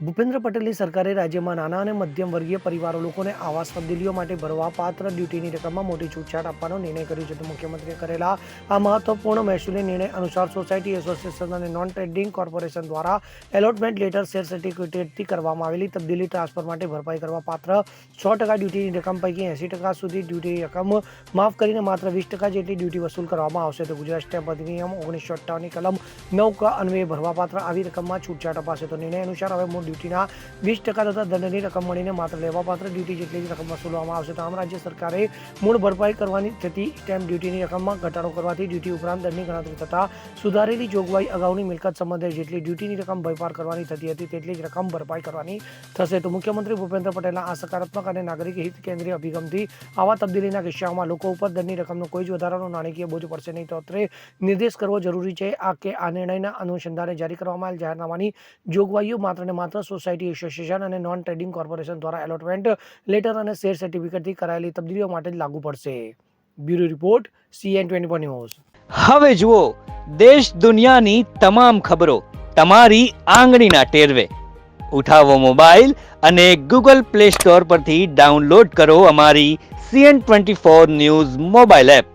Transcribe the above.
ભૂપેન્દ્ર પટેલની સરકારે રાજ્યમાં નાના અને મધ્યમ વર્ગીય પરિવારો લોકોને આવાસ તબદીલીઓ માટે ભરવાપાત્ર ડ્યુટીની રકમમાં મોટી છૂટછાટ આપવાનો નિર્ણય કર્યો છે. તો મુખ્યમંત્રીએ કરેલા આ મહત્વપૂર્ણ મહેસૂલી નિર્ણય અનુસાર સોસાયટી એસોસિએશન અને નોન ટ્રેડિંગ કોર્પોરેશન દ્વારા એલોટમેન્ટ લેટર શેર સર્ટિફિકેટથી કરવામાં આવેલી તબદીલી ટ્રાન્સફર માટે ભરપાઈ કરવા પાત્ર 100% ડ્યુટીની રકમ પૈકી 80% સુધી ડ્યુટીની રકમ માફ કરીને માત્ર 20% જેટલી ડ્યુટી વસૂલ કરવામાં આવશે. તો ગુજરાત સ્ટેમ્પ અધિનિયમ 1958 ની કલમ 9 અન્વયે ભરવાપાત્ર આવી રકમમાં છૂટછાટ અપાશે. તો નિર્ણય અનુસાર હવે મૂળ ડ્યુટીના 20% તથા દંડની રકમ મળીને માત્ર લેવાપાત્ર ડ્યુટી જેટલી જ રકમ વસૂલવામાં આવશે. તો આમ રાજ્ય સરકારે મૂળ ભરપાઈ કરવાની થતી સ્ટેમ્પ ડ્યુટીની રકમમાં ઘટાડો કરવાથી ડ્યુટી ઉપરાંત દંડની ગણતરી થતા સુધારેલી જોગવાઈ અગાઉની મિલકત સંબંધે જેટલી ડ્યુટીની રકમ ભરપાર કરવાની થતી હતી તેટલી જ રકમ ભરપાઈ કરવાની થશે. તો મુખ્યમંત્રી ભૂપેન્દ્ર પટેલના આ સકારાત્મક અને નાગરિક હિત કેન્દ્રીય અભિગમથી આવા તબદીલીના કિસ્સાઓમાં લોકો ઉપર દંડની રકમનો કોઈ જ વધારાનો નાણાકીય બોજ પડશે નહીં. તો અત્રે નિર્દેશ કરવો જરૂરી છે આ નિર્ણયના અનુસંધાને જારી કરવામાં આવેલ જાહેરનામાની જોગવાઈઓ માત્ર ને માત્ર સોસાયટી એસોસિએશન અને નોન ટ્રેડિંગ કોર્પોરેશન દ્વારા એલોટમેન્ટ લેટર અને શેર સર્ટિફિકેટથી કરાયેલી તબદીલીઓ માટે જ લાગુ પડશે. Bureau report CN24 news. હવે જુઓ દેશ દુનિયાની તમામ ખબરો તમારી આંગળીના ટેરવે. ઉઠાવો મોબાઈલ અને Google Play Store પરથી ડાઉનલોડ કરો અમારી CN24 ન્યૂઝ મોબાઈલ એપ.